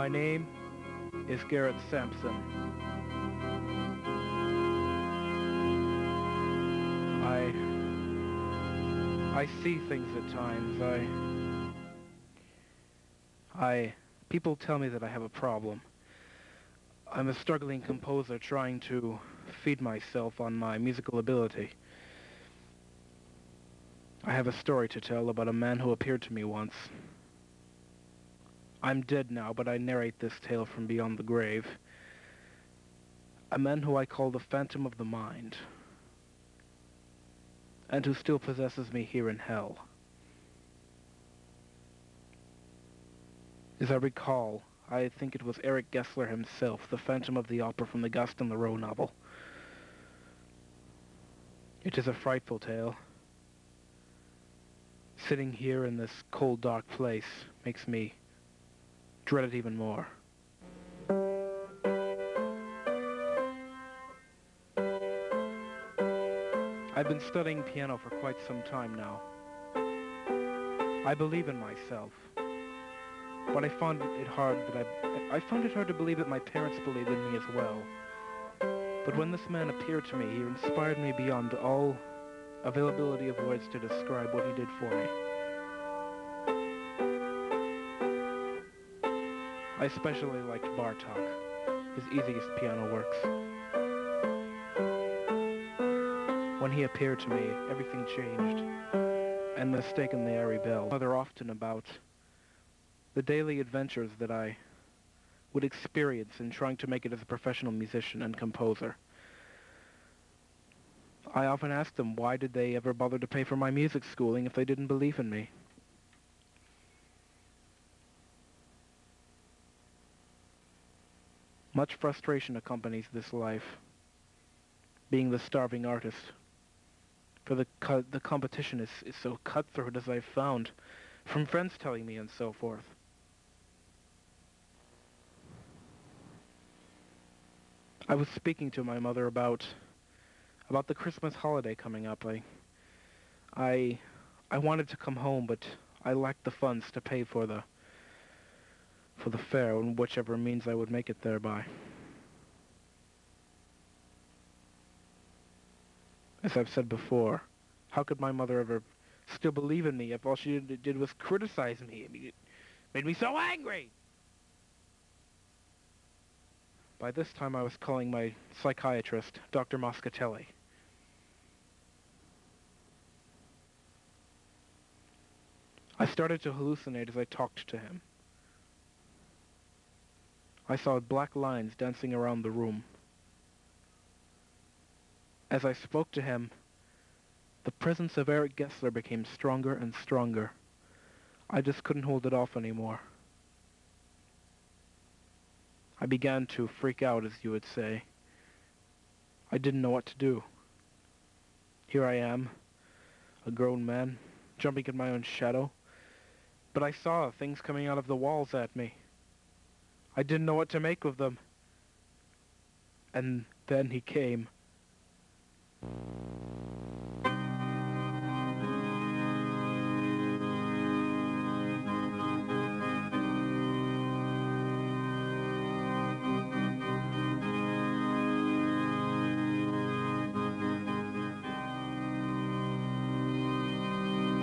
My name is Garrett Sampson. I see things at times. People tell me that I have a problem. I'm a struggling composer trying to feed myself on my musical ability. I have a story to tell about a man who appeared to me once. I'm dead now, but I narrate this tale from beyond the grave. A man who I call the Phantom of the Mind, and who still possesses me here in hell. As I recall, I think it was Eric Gessler himself, the Phantom of the Opera from the Gaston Leroux novel. It is a frightful tale. Sitting here in this cold, dark place makes me dread it even more. I've been studying piano for quite some time now. I believe in myself, but I found it hard to believe that my parents believed in me as well. But when this man appeared to me, he inspired me beyond all availability of words to describe what he did for me. I especially liked Bartók, his easiest piano works. When he appeared to me, everything changed, and mistakenly I rebelled. Rather often about the daily adventures that I would experience in trying to make it as a professional musician and composer. I often asked them why did they ever bother to pay for my music schooling if they didn't believe in me. Much frustration accompanies this life, being the starving artist. For the competition is so cutthroat, as I've found, from friends telling me and so forth. I was speaking to my mother about the Christmas holiday coming up. I wanted to come home, but I lacked the funds to pay for the fare, and whichever means I would make it there by. As I've said before, how could my mother ever still believe in me if all she did was criticize me? I mean, it made me so angry! By this time I was calling my psychiatrist, Dr. Moscatelli. I started to hallucinate as I talked to him. I saw black lines dancing around the room. As I spoke to him, the presence of Eric Gessler became stronger and stronger. I just couldn't hold it off anymore. I began to freak out, as you would say. I didn't know what to do. Here I am, a grown man, jumping in my own shadow. But I saw things coming out of the walls at me. I didn't know what to make of them. And then he came.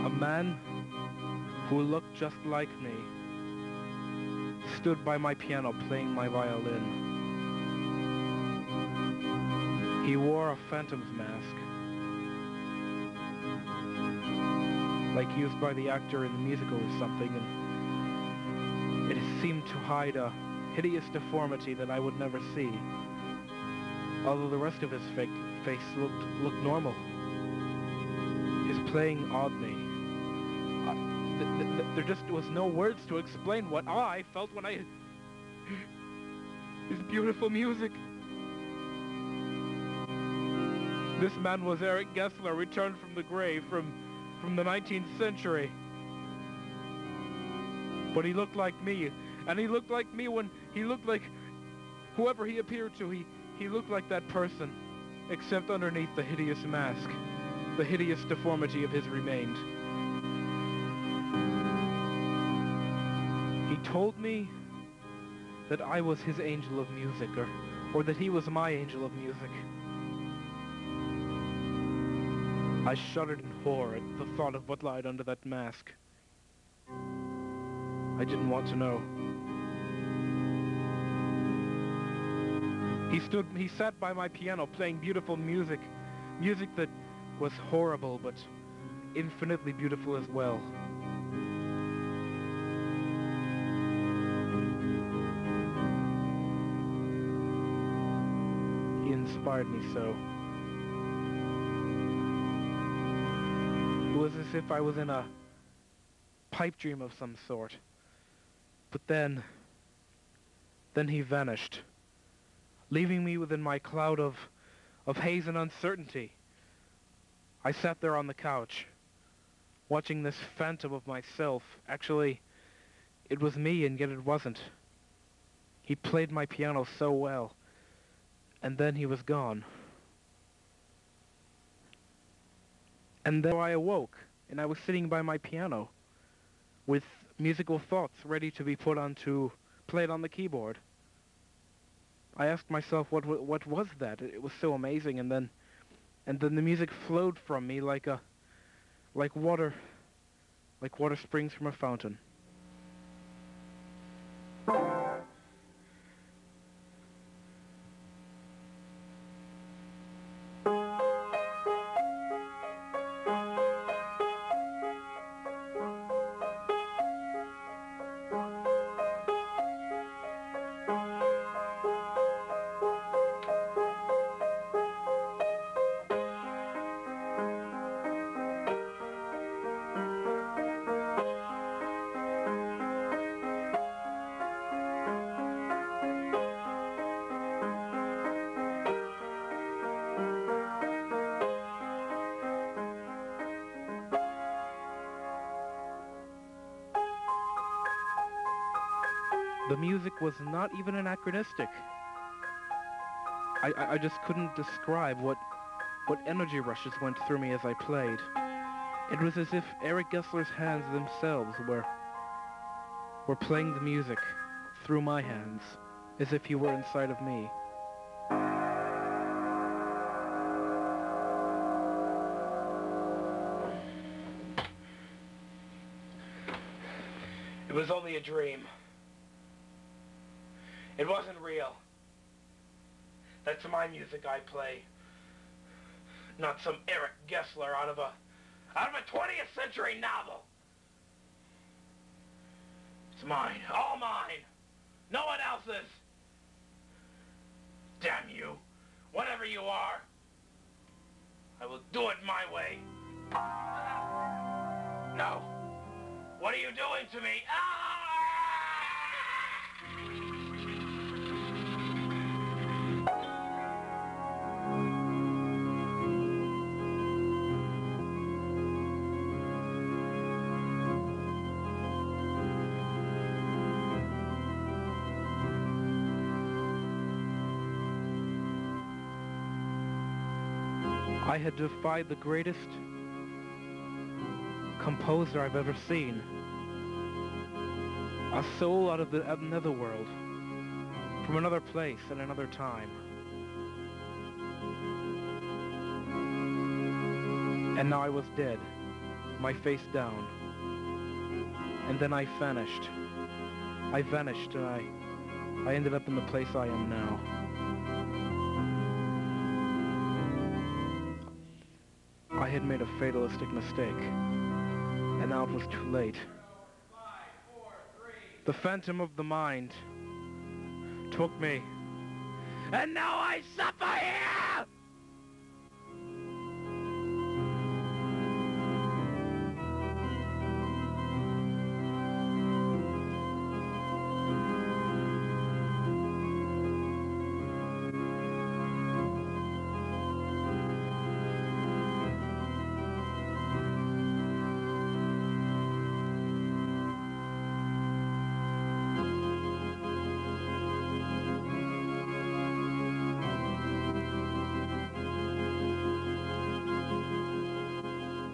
A man who looked just like me stood by my piano playing my violin. He wore a phantom's mask, like used by the actor in the musical or something, and it seemed to hide a hideous deformity that I would never see, although the rest of his face looked normal. His playing awed me. There just was no words to explain what I felt when I... His beautiful music. This man was Eric Gessler, returned from the grave from the 19th century. But he looked like me, and he looked like me when he looked like whoever he appeared to. He looked like that person, except underneath the hideous mask, the hideous deformity of his remained. He told me that I was his angel of music, or that he was my angel of music. I shuddered in horror at the thought of what lied under that mask. I didn't want to know. He sat by my piano playing beautiful music. Music that was horrible, but infinitely beautiful as well. He inspired me so. It was as if I was in a pipe dream of some sort. But then he vanished, leaving me within my cloud of haze and uncertainty. I sat there on the couch, watching this phantom of myself. Actually, it was me, and yet it wasn't. He played my piano so well, and then he was gone. And then I awoke, and I was sitting by my piano, with musical thoughts ready to be played on the keyboard. I asked myself, what was that? It was so amazing, and then the music flowed from me like water springs from a fountain. The music was not even anachronistic. I just couldn't describe what energy rushes went through me as I played. It was as if Eric Gessler's hands themselves were playing the music through my hands, as if he were inside of me. It was only a dream. It wasn't real. That's my music I play. Not some Eric Gessler out of a 20th century novel. It's mine. All mine. No one else's. Damn you. Whatever you are. I will do it my way. No. What are you doing to me? Ah! I had defied the greatest composer I've ever seen. A soul out of the netherworld, from another place and another time. And now I was dead, my face down. And then I vanished. I vanished, and I ended up in the place I am now. I had made a fatalistic mistake, and now it was too late. The phantom of the mind took me, and now I suffer here!